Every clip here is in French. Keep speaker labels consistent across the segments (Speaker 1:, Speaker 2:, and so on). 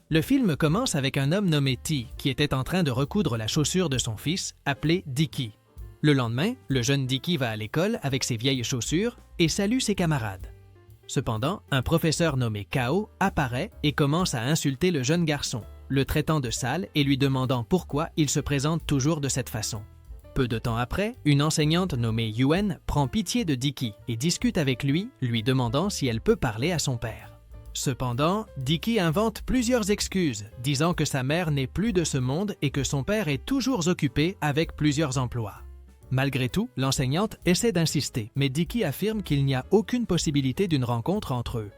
Speaker 1: Le film commence avec un homme nommé T qui était en train de recoudre la chaussure de son fils, appelé Dicky. Le lendemain, le jeune Dicky va à l'école avec ses vieilles chaussures et salue ses camarades. Cependant, un professeur nommé Kao apparaît et commence à insulter le jeune garçon, le traitant de sale et lui demandant pourquoi il se présente toujours de cette façon. Peu de temps après, une enseignante nommée Yuen prend pitié de Dicky et discute avec lui, lui demandant si elle peut parler à son père. Cependant, Dicky invente plusieurs excuses, disant que sa mère n'est plus de ce monde et que son père est toujours occupé avec plusieurs emplois. Malgré tout, l'enseignante essaie d'insister, mais Dicky affirme qu'il n'y a aucune possibilité d'une rencontre entre eux.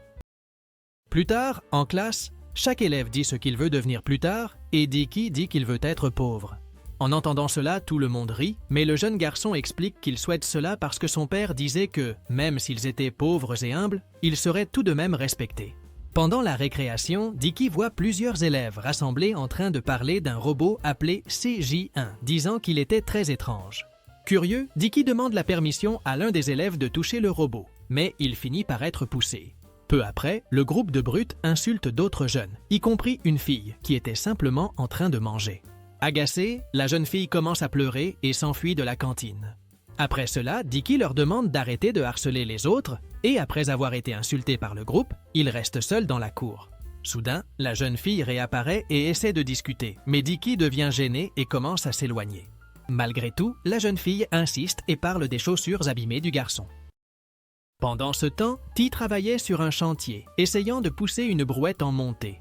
Speaker 1: Plus tard, en classe, chaque élève dit ce qu'il veut devenir plus tard et Dicky dit qu'il veut être pauvre. En entendant cela, tout le monde rit, mais le jeune garçon explique qu'il souhaite cela parce que son père disait que, même s'ils étaient pauvres et humbles, ils seraient tout de même respectés. Pendant la récréation, Dicky voit plusieurs élèves rassemblés en train de parler d'un robot appelé CJ1, disant qu'il était très étrange. Curieux, Dicky demande la permission à l'un des élèves de toucher le robot, mais il finit par être poussé. Peu après, le groupe de brutes insulte d'autres jeunes, y compris une fille qui était simplement en train de manger. Agacée, la jeune fille commence à pleurer et s'enfuit de la cantine. Après cela, Dicky leur demande d'arrêter de harceler les autres et après avoir été insulté par le groupe, il reste seul dans la cour. Soudain, la jeune fille réapparaît et essaie de discuter, mais Dicky devient gêné et commence à s'éloigner. Malgré tout, la jeune fille insiste et parle des chaussures abîmées du garçon. Pendant ce temps, T travaillait sur un chantier, essayant de pousser une brouette en montée.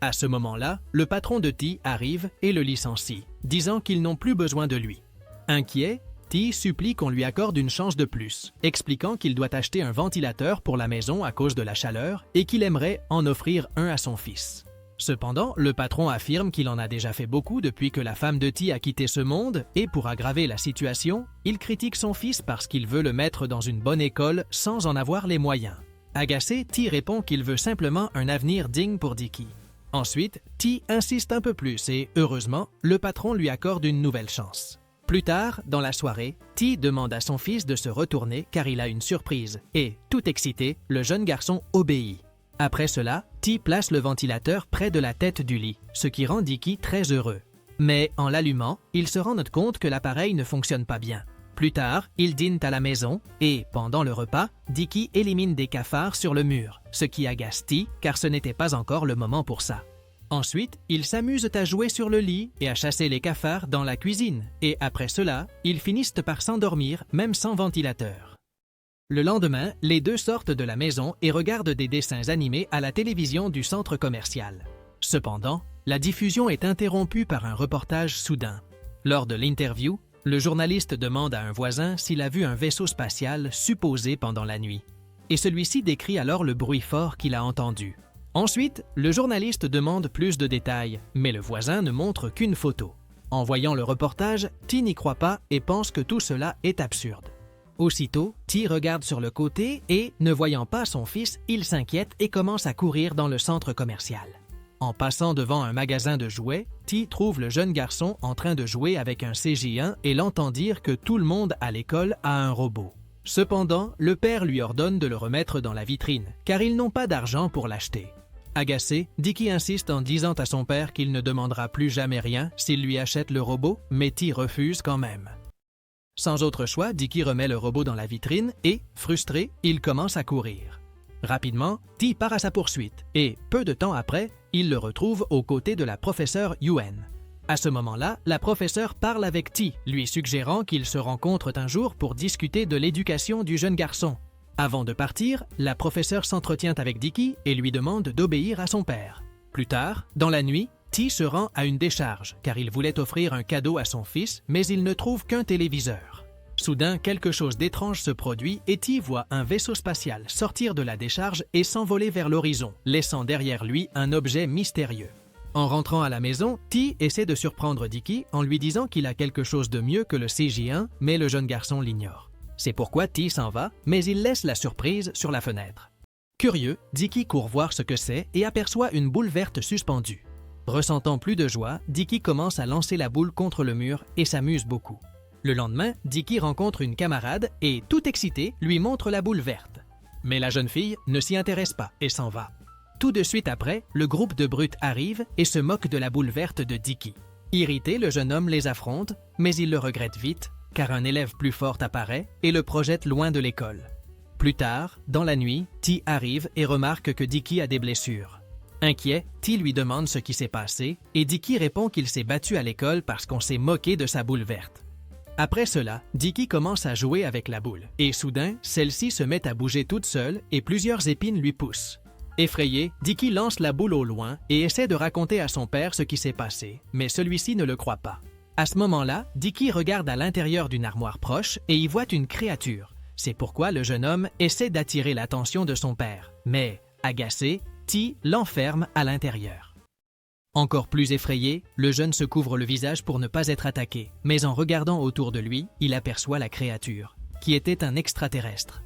Speaker 1: À ce moment-là, le patron de T arrive et le licencie, disant qu'ils n'ont plus besoin de lui. Inquiet, T supplie qu'on lui accorde une chance de plus, expliquant qu'il doit acheter un ventilateur pour la maison à cause de la chaleur et qu'il aimerait en offrir un à son fils. Cependant, le patron affirme qu'il en a déjà fait beaucoup depuis que la femme de T a quitté ce monde et pour aggraver la situation, il critique son fils parce qu'il veut le mettre dans une bonne école sans en avoir les moyens. Agacé, T répond qu'il veut simplement un avenir digne pour Dicky. Ensuite, T insiste un peu plus et, heureusement, le patron lui accorde une nouvelle chance. Plus tard, dans la soirée, T demande à son fils de se retourner car il a une surprise et, tout excité, le jeune garçon obéit. Après cela, T place le ventilateur près de la tête du lit, ce qui rend Dicky très heureux. Mais en l'allumant, ils se rendent compte que l'appareil ne fonctionne pas bien. Plus tard, ils dînent à la maison et, pendant le repas, Dicky élimine des cafards sur le mur, ce qui agace T car ce n'était pas encore le moment pour ça. Ensuite, ils s'amusent à jouer sur le lit et à chasser les cafards dans la cuisine, et après cela, ils finissent par s'endormir même sans ventilateur. Le lendemain, les deux sortent de la maison et regardent des dessins animés à la télévision du centre commercial. Cependant, la diffusion est interrompue par un reportage soudain. Lors de l'interview, le journaliste demande à un voisin s'il a vu un vaisseau spatial supposé pendant la nuit. Et celui-ci décrit alors le bruit fort qu'il a entendu. Ensuite, le journaliste demande plus de détails, mais le voisin ne montre qu'une photo. En voyant le reportage, T n'y croit pas et pense que tout cela est absurde. Aussitôt, T regarde sur le côté et, ne voyant pas son fils, il s'inquiète et commence à courir dans le centre commercial. En passant devant un magasin de jouets, T trouve le jeune garçon en train de jouer avec un CJ1 et l'entend dire que tout le monde à l'école a un robot. Cependant, le père lui ordonne de le remettre dans la vitrine, car ils n'ont pas d'argent pour l'acheter. Agacé, Dicky insiste en disant à son père qu'il ne demandera plus jamais rien s'il lui achète le robot, mais T refuse quand même. Sans autre choix, Dicky remet le robot dans la vitrine et, frustré, il commence à courir. Rapidement, T part à sa poursuite et, peu de temps après, il le retrouve aux côtés de la professeure Yuen. À ce moment-là, la professeure parle avec T, lui suggérant qu'ils se rencontrent un jour pour discuter de l'éducation du jeune garçon. Avant de partir, la professeure s'entretient avec Dicky et lui demande d'obéir à son père. Plus tard, dans la nuit, T se rend à une décharge car il voulait offrir un cadeau à son fils, mais il ne trouve qu'un téléviseur. Soudain, quelque chose d'étrange se produit et T voit un vaisseau spatial sortir de la décharge et s'envoler vers l'horizon, laissant derrière lui un objet mystérieux. En rentrant à la maison, T essaie de surprendre Dicky en lui disant qu'il a quelque chose de mieux que le CJ1, mais le jeune garçon l'ignore. C'est pourquoi T s'en va, mais il laisse la surprise sur la fenêtre. Curieux, Dicky court voir ce que c'est et aperçoit une boule verte suspendue. Ressentant plus de joie, Dicky commence à lancer la boule contre le mur et s'amuse beaucoup. Le lendemain, Dicky rencontre une camarade et, tout excité, lui montre la boule verte. Mais la jeune fille ne s'y intéresse pas et s'en va. Tout de suite après, le groupe de brutes arrive et se moque de la boule verte de Dicky. Irrité, le jeune homme les affronte, mais il le regrette vite, car un élève plus fort apparaît et le projette loin de l'école. Plus tard, dans la nuit, T arrive et remarque que Dicky a des blessures. Inquiet, T lui demande ce qui s'est passé et Dicky répond qu'il s'est battu à l'école parce qu'on s'est moqué de sa boule verte. Après cela, Dicky commence à jouer avec la boule et soudain, celle-ci se met à bouger toute seule et plusieurs épines lui poussent. Effrayé, Dicky lance la boule au loin et essaie de raconter à son père ce qui s'est passé, mais celui-ci ne le croit pas. À ce moment-là, Dicky regarde à l'intérieur d'une armoire proche et y voit une créature. C'est pourquoi le jeune homme essaie d'attirer l'attention de son père, mais, agacé, T l'enferme à l'intérieur. Encore plus effrayé, le jeune se couvre le visage pour ne pas être attaqué, mais en regardant autour de lui, il aperçoit la créature, qui était un extraterrestre.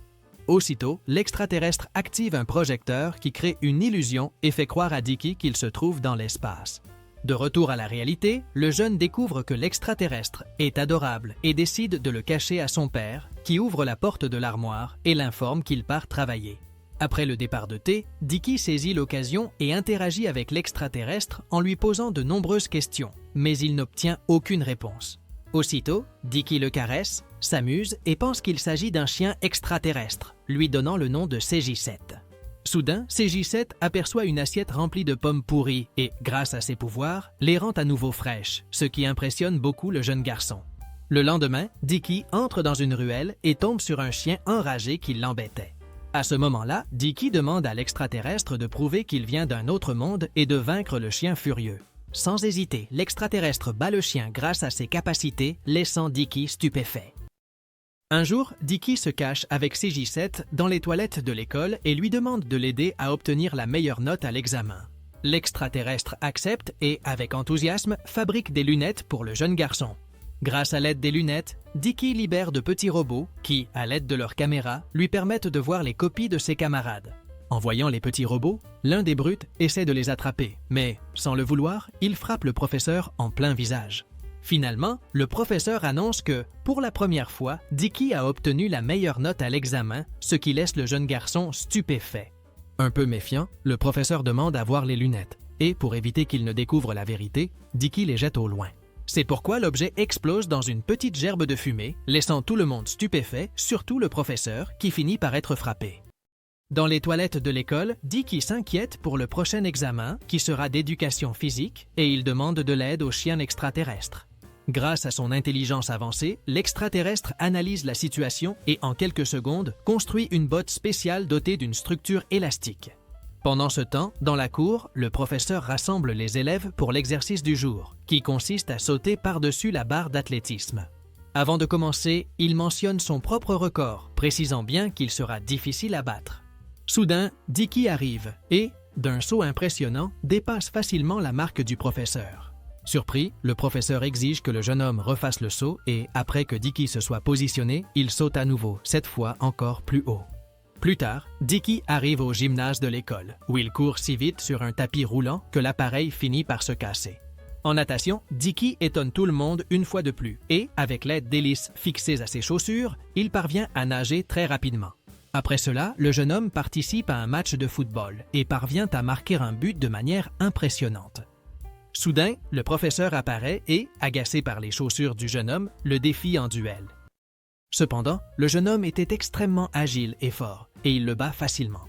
Speaker 1: Aussitôt, l'extraterrestre active un projecteur qui crée une illusion et fait croire à Dicky qu'il se trouve dans l'espace. De retour à la réalité, le jeune découvre que l'extraterrestre est adorable et décide de le cacher à son père, qui ouvre la porte de l'armoire et l'informe qu'il part travailler. Après le départ de T, Dicky saisit l'occasion et interagit avec l'extraterrestre en lui posant de nombreuses questions, mais il n'obtient aucune réponse. Aussitôt, Dicky le caresse, s'amuse et pense qu'il s'agit d'un chien extraterrestre, lui donnant le nom de CJ7. Soudain, CJ7 aperçoit une assiette remplie de pommes pourries et, grâce à ses pouvoirs, les rend à nouveau fraîches, ce qui impressionne beaucoup le jeune garçon. Le lendemain, Dicky entre dans une ruelle et tombe sur un chien enragé qui l'embêtait. À ce moment-là, Dicky demande à l'extraterrestre de prouver qu'il vient d'un autre monde et de vaincre le chien furieux. Sans hésiter, l'extraterrestre bat le chien grâce à ses capacités, laissant Dicky stupéfait. Un jour, Dicky se cache avec CJ7 dans les toilettes de l'école et lui demande de l'aider à obtenir la meilleure note à l'examen. L'extraterrestre accepte et, avec enthousiasme, fabrique des lunettes pour le jeune garçon. Grâce à l'aide des lunettes, Dicky libère de petits robots qui, à l'aide de leurs caméras, lui permettent de voir les copies de ses camarades. En voyant les petits robots, l'un des brutes essaie de les attraper, mais, sans le vouloir, il frappe le professeur en plein visage. Finalement, le professeur annonce que, pour la première fois, Dicky a obtenu la meilleure note à l'examen, ce qui laisse le jeune garçon stupéfait. Un peu méfiant, le professeur demande à voir les lunettes, et pour éviter qu'il ne découvre la vérité, Dicky les jette au loin. C'est pourquoi l'objet explose dans une petite gerbe de fumée, laissant tout le monde stupéfait, surtout le professeur, qui finit par être frappé. Dans les toilettes de l'école, Dicky s'inquiète pour le prochain examen, qui sera d'éducation physique, et il demande de l'aide au chien extraterrestre. Grâce à son intelligence avancée, l'extraterrestre analyse la situation et en quelques secondes construit une botte spéciale dotée d'une structure élastique. Pendant ce temps, dans la cour, le professeur rassemble les élèves pour l'exercice du jour, qui consiste à sauter par-dessus la barre d'athlétisme. Avant de commencer, il mentionne son propre record, précisant bien qu'il sera difficile à battre. Soudain, Dicky arrive et, d'un saut impressionnant, dépasse facilement la marque du professeur. Surpris, le professeur exige que le jeune homme refasse le saut et, après que Dicky se soit positionné, il saute à nouveau, cette fois encore plus haut. Plus tard, Dicky arrive au gymnase de l'école, où il court si vite sur un tapis roulant que l'appareil finit par se casser. En natation, Dicky étonne tout le monde une fois de plus et, avec l'aide d'hélices fixées à ses chaussures, il parvient à nager très rapidement. Après cela, le jeune homme participe à un match de football et parvient à marquer un but de manière impressionnante. Soudain, le professeur apparaît et, agacé par les chaussures du jeune homme, le défie en duel. Cependant, le jeune homme était extrêmement agile et fort, et il le bat facilement.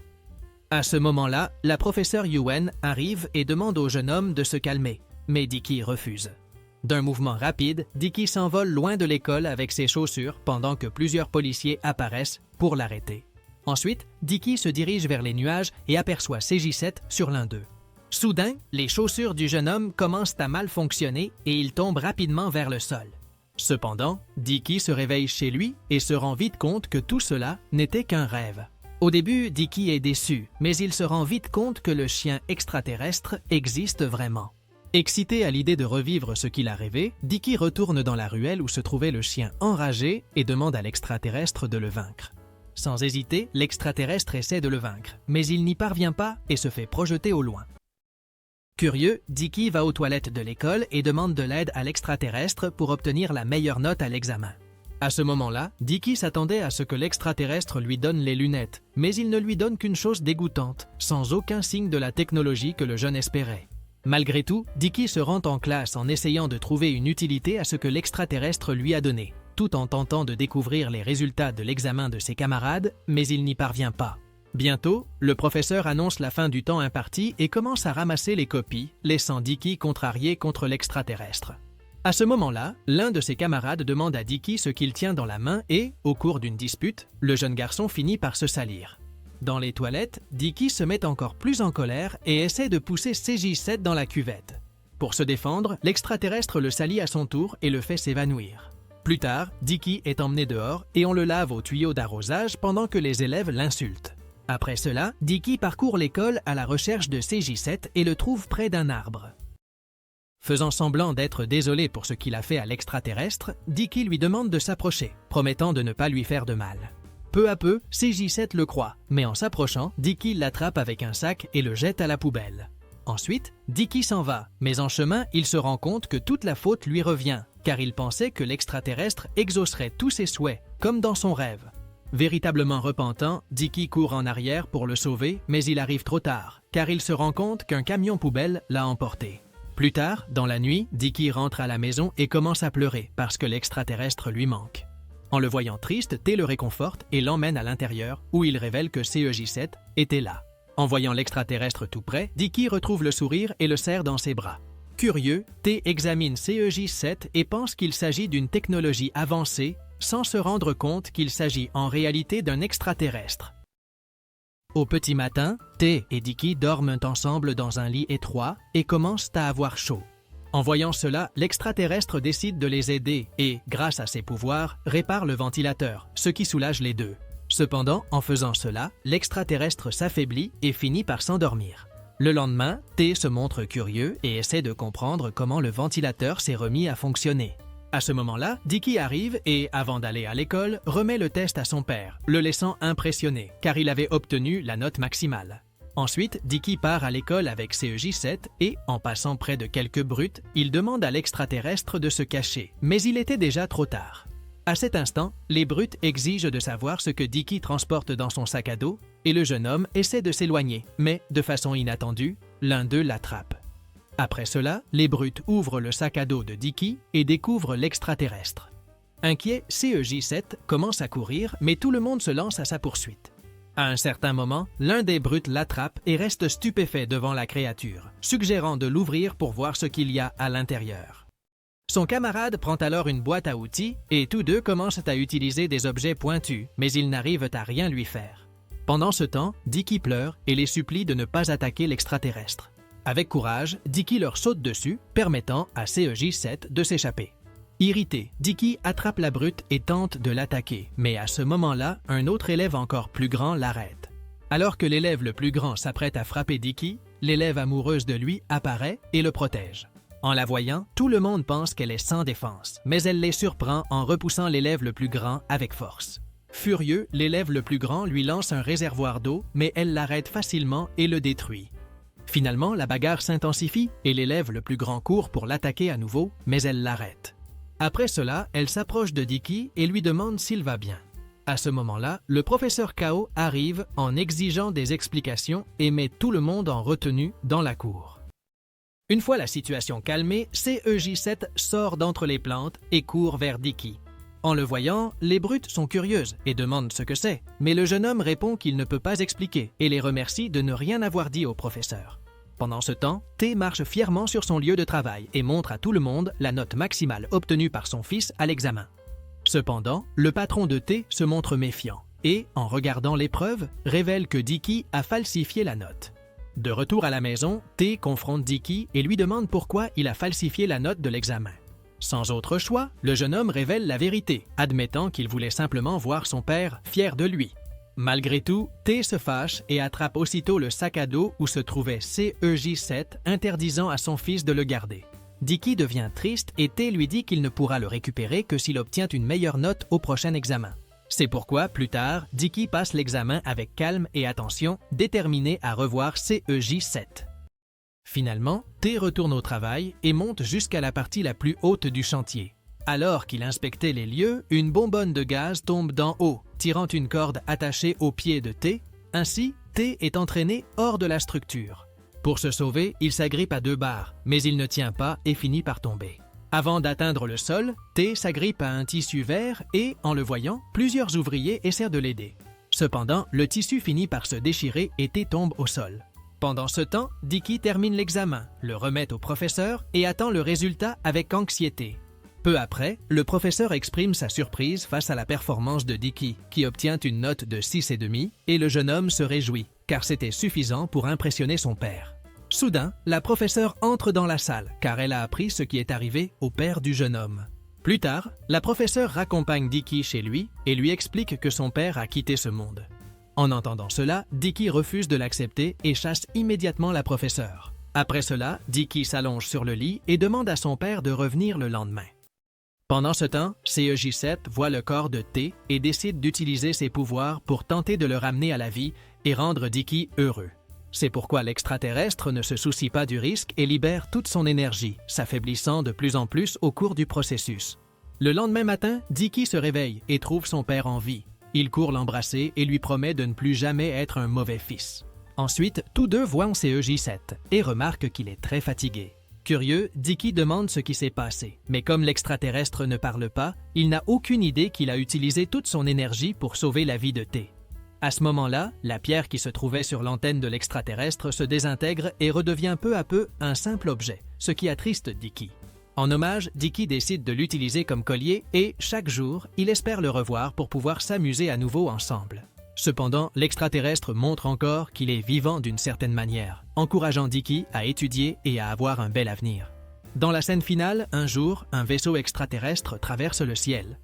Speaker 1: À ce moment-là, la professeure Yuen arrive et demande au jeune homme de se calmer, mais Dicky refuse. D'un mouvement rapide, Dicky s'envole loin de l'école avec ses chaussures pendant que plusieurs policiers apparaissent pour l'arrêter. Ensuite, Dicky se dirige vers les nuages et aperçoit CJ7 sur l'un d'eux. Soudain, les chaussures du jeune homme commencent à mal fonctionner et il tombe rapidement vers le sol. Cependant, Dicky se réveille chez lui et se rend vite compte que tout cela n'était qu'un rêve. Au début, Dicky est déçu, mais il se rend vite compte que le chien extraterrestre existe vraiment. Excité à l'idée de revivre ce qu'il a rêvé, Dicky retourne dans la ruelle où se trouvait le chien enragé et demande à l'extraterrestre de le vaincre. Sans hésiter, l'extraterrestre essaie de le vaincre, mais il n'y parvient pas et se fait projeter au loin. Curieux, Dicky va aux toilettes de l'école et demande de l'aide à l'extraterrestre pour obtenir la meilleure note à l'examen. À ce moment-là, Dicky s'attendait à ce que l'extraterrestre lui donne les lunettes, mais il ne lui donne qu'une chose dégoûtante, sans aucun signe de la technologie que le jeune espérait. Malgré tout, Dicky se rend en classe en essayant de trouver une utilité à ce que l'extraterrestre lui a donné, tout en tentant de découvrir les résultats de l'examen de ses camarades, mais il n'y parvient pas. Bientôt, le professeur annonce la fin du temps imparti et commence à ramasser les copies, laissant Dicky contrarié contre l'extraterrestre. À ce moment-là, l'un de ses camarades demande à Dicky ce qu'il tient dans la main et, au cours d'une dispute, le jeune garçon finit par se salir. Dans les toilettes, Dicky se met encore plus en colère et essaie de pousser CJ7 dans la cuvette. Pour se défendre, l'extraterrestre le salit à son tour et le fait s'évanouir. Plus tard, Dicky est emmené dehors et on le lave au tuyau d'arrosage pendant que les élèves l'insultent. Après cela, Dicky parcourt l'école à la recherche de CJ7 et le trouve près d'un arbre. Faisant semblant d'être désolé pour ce qu'il a fait à l'extraterrestre, Dicky lui demande de s'approcher, promettant de ne pas lui faire de mal. Peu à peu, CJ7 le croit, mais en s'approchant, Dicky l'attrape avec un sac et le jette à la poubelle. Ensuite, Dicky s'en va, mais en chemin, il se rend compte que toute la faute lui revient, car il pensait que l'extraterrestre exaucerait tous ses souhaits, comme dans son rêve. Véritablement repentant, Dicky court en arrière pour le sauver, mais il arrive trop tard, car il se rend compte qu'un camion poubelle l'a emporté. Plus tard, dans la nuit, Dicky rentre à la maison et commence à pleurer parce que l'extraterrestre lui manque. En le voyant triste, T le réconforte et l'emmène à l'intérieur où il révèle que CEJ7 était là. En voyant l'extraterrestre tout près, Dicky retrouve le sourire et le serre dans ses bras. Curieux, T examine CEJ7 et pense qu'il s'agit d'une technologie avancée sans se rendre compte qu'il s'agit en réalité d'un extraterrestre. Au petit matin, T et Dicky dorment ensemble dans un lit étroit et commencent à avoir chaud. En voyant cela, l'extraterrestre décide de les aider et, grâce à ses pouvoirs, répare le ventilateur, ce qui soulage les deux. Cependant, en faisant cela, l'extraterrestre s'affaiblit et finit par s'endormir. Le lendemain, T se montre curieux et essaie de comprendre comment le ventilateur s'est remis à fonctionner. À ce moment-là, Dicky arrive et, avant d'aller à l'école, remet le test à son père, le laissant impressionné, car il avait obtenu la note maximale. Ensuite, Dicky part à l'école avec CEJ7 et, en passant près de quelques brutes, il demande à l'extraterrestre de se cacher, mais il était déjà trop tard. À cet instant, les brutes exigent de savoir ce que Dicky transporte dans son sac à dos et le jeune homme essaie de s'éloigner, mais, de façon inattendue, l'un d'eux l'attrape. Après cela, les brutes ouvrent le sac à dos de Dicky et découvrent l'extraterrestre. Inquiet, CEJ7 commence à courir, mais tout le monde se lance à sa poursuite. À un certain moment, l'un des brutes l'attrape et reste stupéfait devant la créature, suggérant de l'ouvrir pour voir ce qu'il y a à l'intérieur. Son camarade prend alors une boîte à outils et tous deux commencent à utiliser des objets pointus, mais ils n'arrivent à rien lui faire. Pendant ce temps, Dicky pleure et les supplie de ne pas attaquer l'extraterrestre. Avec courage, Dicky leur saute dessus, permettant à CEJ7 de s'échapper. Irrité, Dicky attrape la brute et tente de l'attaquer, mais à ce moment-là, un autre élève encore plus grand l'arrête. Alors que l'élève le plus grand s'apprête à frapper Dicky, l'élève amoureuse de lui apparaît et le protège. En la voyant, tout le monde pense qu'elle est sans défense, mais elle les surprend en repoussant l'élève le plus grand avec force. Furieux, l'élève le plus grand lui lance un réservoir d'eau, mais elle l'arrête facilement et le détruit. Finalement, la bagarre s'intensifie et l'élève le plus grand court pour l'attaquer à nouveau, mais elle l'arrête. Après cela, elle s'approche de Dicky et lui demande s'il va bien. À ce moment-là, le professeur K.O. arrive en exigeant des explications et met tout le monde en retenue dans la cour. Une fois la situation calmée, CEJ7 sort d'entre les plantes et court vers Dicky. En le voyant, les brutes sont curieuses et demandent ce que c'est, mais le jeune homme répond qu'il ne peut pas expliquer et les remercie de ne rien avoir dit au professeur. Pendant ce temps, T marche fièrement sur son lieu de travail et montre à tout le monde la note maximale obtenue par son fils à l'examen. Cependant, le patron de T se montre méfiant et, en regardant l'épreuve, révèle que Dicky a falsifié la note. De retour à la maison, T confronte Dicky et lui demande pourquoi il a falsifié la note de l'examen. Sans autre choix, le jeune homme révèle la vérité, admettant qu'il voulait simplement voir son père fier de lui. Malgré tout, T se fâche et attrape aussitôt le sac à dos où se trouvait CEJ7, interdisant à son fils de le garder. Dicky devient triste et T lui dit qu'il ne pourra le récupérer que s'il obtient une meilleure note au prochain examen. C'est pourquoi, plus tard, Dicky passe l'examen avec calme et attention, déterminé à revoir CEJ7. Finalement, T retourne au travail et monte jusqu'à la partie la plus haute du chantier. Alors qu'il inspectait les lieux, une bonbonne de gaz tombe d'en haut, tirant une corde attachée au pied de T. Ainsi, T est entraîné hors de la structure. Pour se sauver, il s'agrippe à 2 barres, mais il ne tient pas et finit par tomber. Avant d'atteindre le sol, T s'agrippe à un tissu vert et, en le voyant, plusieurs ouvriers essaient de l'aider. Cependant, le tissu finit par se déchirer et T tombe au sol. Pendant ce temps, Dicky termine l'examen, le remet au professeur et attend le résultat avec anxiété. Peu après, le professeur exprime sa surprise face à la performance de Dicky, qui obtient une note de 6,5 et le jeune homme se réjouit, car c'était suffisant pour impressionner son père. Soudain, la professeure entre dans la salle, car elle a appris ce qui est arrivé au père du jeune homme. Plus tard, la professeure raccompagne Dicky chez lui et lui explique que son père a quitté ce monde. En entendant cela, Dicky refuse de l'accepter et chasse immédiatement la professeure. Après cela, Dicky s'allonge sur le lit et demande à son père de revenir le lendemain. Pendant ce temps, CEJ7 voit le corps de T et décide d'utiliser ses pouvoirs pour tenter de le ramener à la vie et rendre Dicky heureux. C'est pourquoi l'extraterrestre ne se soucie pas du risque et libère toute son énergie, s'affaiblissant de plus en plus au cours du processus. Le lendemain matin, Dicky se réveille et trouve son père en vie. Il court l'embrasser et lui promet de ne plus jamais être un mauvais fils. Ensuite, tous deux voient CEJ7 et remarquent qu'il est très fatigué. Curieux, Dicky demande ce qui s'est passé, mais comme l'extraterrestre ne parle pas, il n'a aucune idée qu'il a utilisé toute son énergie pour sauver la vie de T. À ce moment-là, la pierre qui se trouvait sur l'antenne de l'extraterrestre se désintègre et redevient peu à peu un simple objet, ce qui attriste Dicky. En hommage, Dicky décide de l'utiliser comme collier et, chaque jour, il espère le revoir pour pouvoir s'amuser à nouveau ensemble. Cependant, l'extraterrestre montre encore qu'il est vivant d'une certaine manière, encourageant Dicky à étudier et à avoir un bel avenir. Dans la scène finale, un jour, un vaisseau extraterrestre traverse le ciel.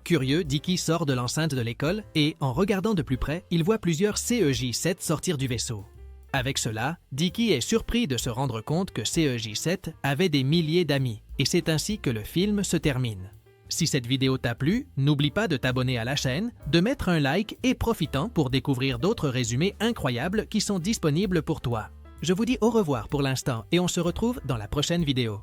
Speaker 1: Curieux, Dicky sort de l'enceinte de l'école et, en regardant de plus près, il voit plusieurs CEJ7 sortir du vaisseau. Avec cela, Dicky est surpris de se rendre compte que CEJ7 avait des milliers d'amis, et c'est ainsi que le film se termine. Si cette vidéo t'a plu, n'oublie pas de t'abonner à la chaîne, de mettre un like et profitant pour découvrir d'autres résumés incroyables qui sont disponibles pour toi. Je vous dis au revoir pour l'instant et on se retrouve dans la prochaine vidéo.